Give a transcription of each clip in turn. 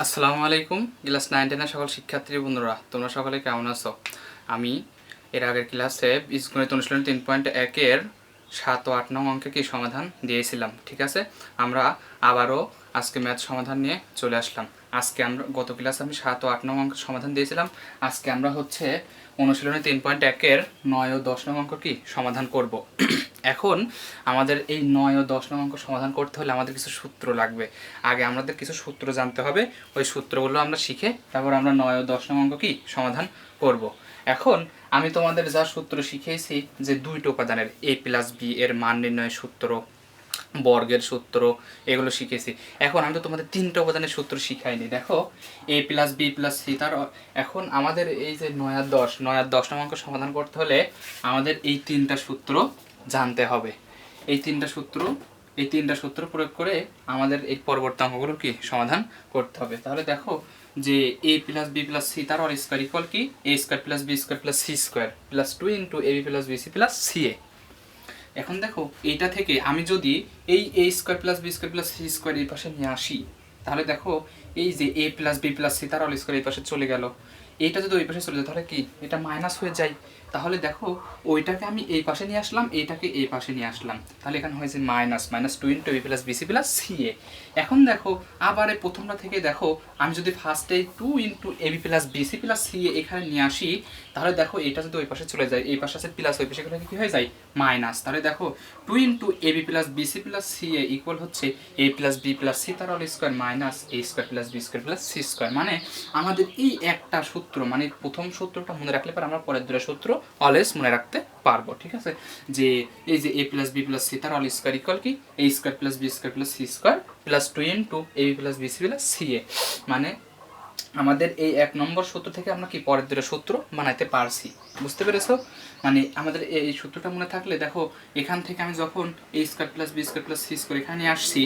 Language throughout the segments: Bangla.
আসসালামু আলাইকুম। ক্লাস 9-10 সকল শিক্ষার্থী বন্ধুরা, তোমরা সকলে কেমন আছো? আমি এর আগের ক্লাসে বীজগণিত অনুশীলনী 3.1-এর 7 ও 8 নং অঙ্কে কি সমাধান দিয়েছিলাম, ঠিক আছে? আমরা আবারও আজকে ম্যাথ সমাধান নিয়ে চলে আসলাম। আজকে আমরা গত ক্লাসে আমি 7 ও 8 নং অঙ্কের সমাধান দিয়েছিলাম। আজকে আমরা হচ্ছে অনুশীলনী 3.1-এর 9 ও 10 নং অঙ্ক কি সমাধান করব। এখন আমাদের এই 9 ও 10 নং অঙ্ক সমাধান করতে হলে আমাদের কিছু সূত্র লাগবে। আগে আমাদের কিছু সূত্র জানতে হবে, ওই সূত্রগুলো আমরা শিখে তারপর আমরা 9 ও 10 নং অঙ্ক কি সমাধান করব। এখন আমি তোমাদের যা সূত্র শিখিয়েছি যে দুইটা উপাদানের a+b এর মান নির্ণয়ের সূত্র, বর্গের সূত্র, এগুলো শিখেছি। এখন আমি তো তোমাদের তিনটা উপাদানের সূত্র শিখাইনি। দেখো a+b+c তার এখন আমাদের এই যে 9 আর 10 নং অঙ্ক সমাধান করতে হলে আমাদের এই তিনটা সূত্র জানতে হবে। এই তিনটা সূত্র প্রয়োগ করে আমাদের এই পরবর্তী অঙ্কগুলো কি সমাধান করতে হবে। তাহলে দেখো যে a+b+c তার অল স্কয়ার ইকুয়াল কি a² + b² + c² + 2 * ab+bc + ca। এখন দেখো এইটা থেকে আমি যদি এই a² + b² + c² এই পাশে নিয়ে আসি, তাহলে দেখো এই যে a+b+c তার অল স্কয়ার এই পাশে চলে গেল। এইটা যদি ওই পাশে চলে যায় তাহলে কি এটা মাইনাস হয়ে যায়। তাহলে দেখো ওইটাকে আমি এই পাশে নিয়ে আসলাম, এইটাকে এই পাশে নিয়ে আসলাম, তাহলে এখানে হয়েছে -2 * ab+bc + ca। এখন দেখো আবার এই প্রথমটা থেকে দেখো আমি যদি ফার্স্টে 2 * ab+bc + ca এখানে নিয়ে আসি, তাহলে দেখো এটা যদি ওই পাশে চলে যায়, এই পাশে আছে প্লাস, ওই পাশে গেলে কি হয়ে যায় মাইনাস। তাহলে দেখো 2 * ab+bc + ca ইকুয়াল হচ্ছে a+b+c তার all square minus a² + b² + c²। মানে আমাদের এই একটা সূত্র, মানে প্রথম সূত্রটা মনে রাখলে পরে আমরা পরের দুটো সূত্র অলওয়েজ মনে রাখতে পারবো, ঠিক আছে? যে এই যে a+b+c তার অল স্কয়ার ইকুয়াল কি a² + b² + c² + 2 * ab+bc + ca। মানে আমাদের এই 1 নম্বর সূত্র থেকে আমরা কি পরের দুটো সূত্র বানাইতে পারছি। বুঝতে পেরেছো? মানে আমাদের এই সূত্রটা মনে থাকলে দেখো এখান থেকে আমি যখন a² + b² + c² এখানে আসছি,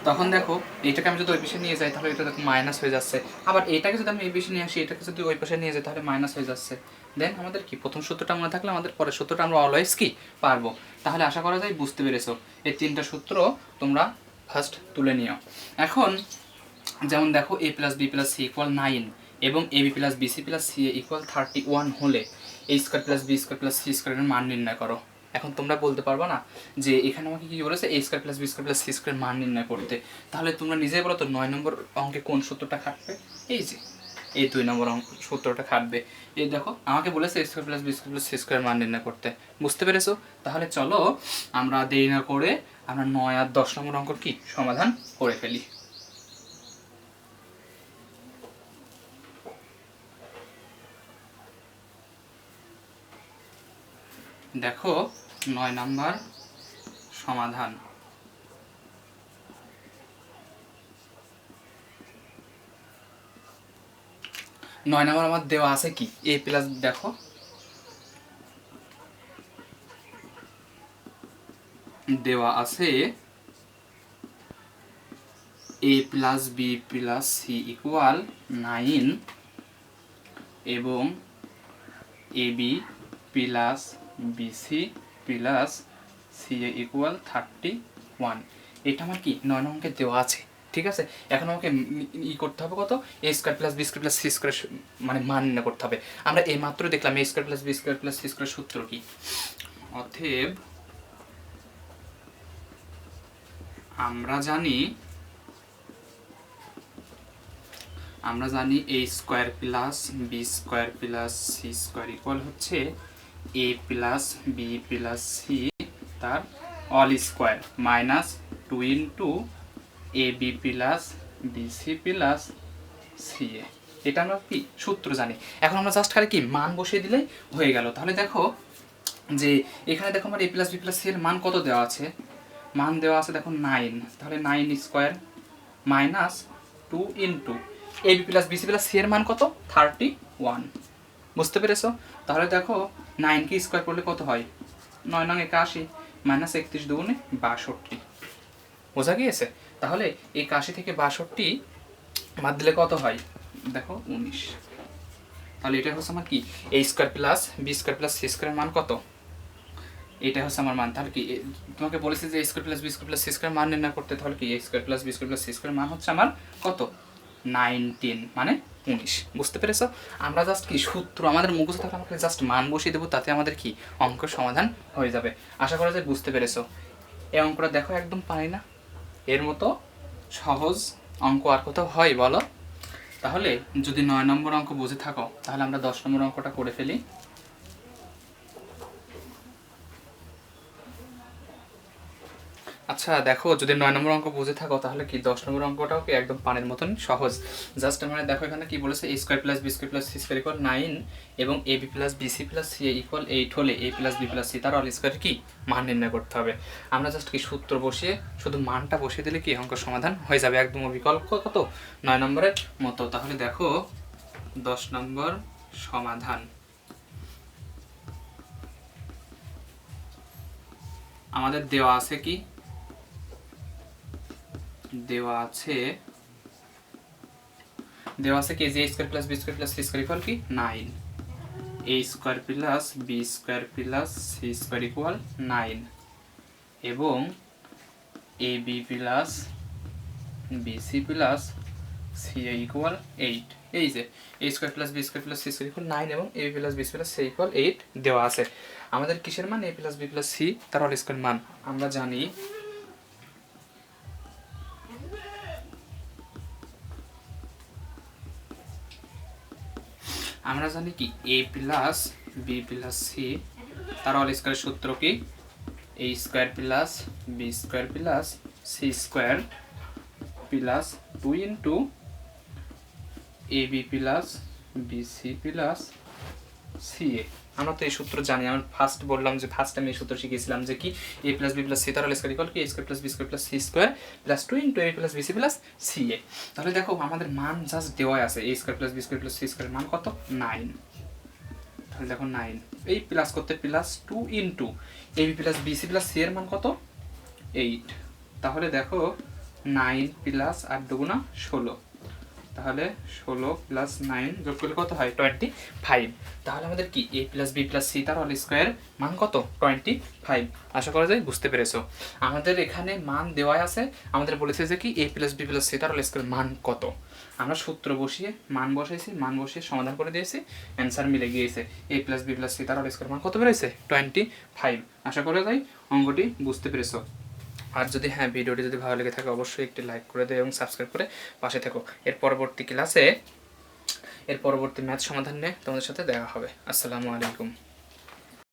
তখন দেখো এইটাকে আমি যদি ওই পাশে নিয়ে যাই তাহলে এটা দেখো মাইনাস হয়ে যাচ্ছে। আবার এটাকে যদি আমি এই পাশে নিয়ে আসি, এটাকে যদি ওই পাশে নিয়ে যাই তাহলে মাইনাস হয়ে যাচ্ছে। দেন আমাদের কি প্রথম সূত্রটা মনে থাকলে আমাদের পরের সূত্রটা আমরা অলওয়েজ কি পারবো। তাহলে আশা করা যায় বুঝতে পেরেছো। এই তিনটা সূত্র তোমরা ফার্স্ট তুলে নিও। এখন যেমন দেখো a+b+c = 9 এবং ab+bc + ca = 31 হলে a² + b² + c² এর মান নির্ণয় করো। এখন তোমরা বলতে পারবে না যে এখানে আমাকে কি বলেছে a² + b² + c² মান নির্ণয় করতে। তাহলে তোমরা নিজেই বলো তো 9 নম্বর অঙ্কে কোন সূত্রটা খাটবে? এই যে এই 2 নম্বর সূত্রটা খাটবে। এই দেখো আমাকে বলেছে a² + b² + c² মান নির্ণয় করতে। বুঝতে পেরেছো? তাহলে চলো আমরা দেরি না করে আমরা 9 আর 10 নম্বর অঙ্ক কি সমাধান করে ফেলি। দেখো 9 নাম্বার সমাধান। 9 নাম্বার আমার দেওয়া আছে কি দেখো দেওয়া আছে a+b+c = 9 এবং ab+bc + ca = 31। এটা আমার কি 9 নং অঙ্কে দেওয়া আছে, ঠিক আছে? এখন আমাকে করতে হবে কত a² + b² + c² মানে মান নির্ণয় করতে হবে। আমরা এই মাত্র দেখলাম a² + b² + c² সূত্র কি। অতএব আমরা জানি a² + b² + c² ইকুয়াল হচ্ছে a+b+c তার all square minus 2 * ab+bc + ca। এটা আমরা কি সূত্র জানি। এখন আমরা জাস্ট খালি কি মান বসিয়ে দিলেই হয়ে গেল। তাহলে দেখো যে এখানে দেখো আমার a+b+c এর মান কত দেওয়া আছে, মান দেওয়া আছে দেখো 9। তাহলে 9² মাইনাস 2 * ab+bc + c এর মান কত 31। বুঝতে পেরেছো? তাহলে দেখো 9 কে স্কয়ার করলে কত হয় 9 9 81 মাইনাস 31 2 62। বোঝা গিয়েছে? তাহলে 81 থেকে 62 বাদ দিলে কত হয় দেখো 19। তাহলে এটা হচ্ছে আমার কি a² + b² + c² এর মান কত এটা হচ্ছে আমার মান। তাহলে কি তোমাকে বলেছে যে square plus B square plus C square মান নির্ণয় করতে, তাহলে কি A square plus B square plus C square মান হচ্ছে আমার কত 19 মানে 19। বুঝতে পেরেছ? আমরা জাস্ট কি সূত্র আমাদের মুখস্থ থাকলে আমাকে জাস্ট মান বসিয়ে দেবো, তাতে আমাদের কি অঙ্কের সমাধান হয়ে যাবে। আশা করা যায় বুঝতে পেরেছো। এই অঙ্কটা দেখো একদম পারি না, এর মতো সহজ অঙ্ক আর কোথাও হয় বলো? তাহলে যদি 9 নম্বর অঙ্ক বুঝে থাকো তাহলে আমরা 10 নম্বর অঙ্কটা করে ফেলি। আচ্ছা দেখো, যদি 9 নম্বর অঙ্ক বুঝে থাকো তাহলে কি 10 নম্বর অঙ্কটাও কি একদম পানির মতন সহজ। জাস্ট মানে দেখো এখানে কি বলেছে, A square plus B square plus C square equal 9 এবং A B plus BC plus C equal 8 হলে A plus B plus C তার অল স্কোয়ার কি মান নির্ণয় করতে হবে। আমরা জাস্ট কি সূত্র বসিয়ে শুধু মানটা বসিয়ে দিলে কি অঙ্ক সমাধান হয়ে যাবে, একদম বিকল্প কত 9 নম্বরের মতো। তাহলে দেখো 10 নম্বর সমাধান আমাদের দেওয়া আছে কি, দেওয়া আছে কি যে square plus B square plus C square equal কি 9, A square plus B square plus C square equal 9 এবং A B plus BC plus C equal 8। এই যে A square plus B square plus C square equal 9 এবং A B plus B plus C equal 8 দেওয়া আছে। আমাদের কিসের মান? A plus B plus C তার অল স্কোয়ার মান। আমরা জানি কি A plus B plus C তার অল স্কোয়ার সূত্র কি A square plus B square plus C square plus 2 into A B plus BC plus C A. আমরা তো এই সূত্র জানি, আমি ফার্স্ট বললাম যে ফার্স্ট আমি এই সূত্র শিখেছিলাম যে কি A plus B plus C তার হোল স্কোয়ার ইকুয়াল কি A square plus B square plus C square plus 2 into A plus BC plus C A. তাহলে দেখো আমাদের মান জাস্ট দেওয়া আছে, A square plus B square plus C square মান কত 9। তাহলে দেখো 9 এই প্লাস করতে plus 2 into A B plus BC plus C এর মান কত 8। তাহলে দেখো 9 প্লাস 8 দুগুণা 16, তাহলে 16 প্লাস 9 যোগ করলে কত হয় 25। তাহলে আমাদের কি A plus B plus C তার হোল স্কোয়ার মান কত 25। আশা করা যায় বুঝতে পেরেছো। আমাদের এখানে মান দেওয়া আছে, আমাদের বলেছে যে কি A plus B plus C তার হোল স্কোয়ার মান কত। আমরা সূত্র বসিয়ে মান বসাইছি, মান বসিয়ে সমাধান করে দিয়েছি, অ্যান্সার মিলে গিয়েছে। এ প্লাস বি প্লাস সি তার হোল স্কোয়ার মান কত বেরোয়েছে 25। আশা করা যায় অঙ্কটি বুঝতে পেরেছো। আর যদি হ্যাঁ ভিডিওটি যদি ভালো লেগে থাকে অবশ্যই একটি লাইক করে দেয় এবং সাবস্ক্রাইব করে পাশে থেকো। এর পরবর্তী ক্লাসে এর পরবর্তী ম্যাথ সমাধান নিয়ে তোমাদের সাথে দেখা হবে। আসসালামু আলাইকুম।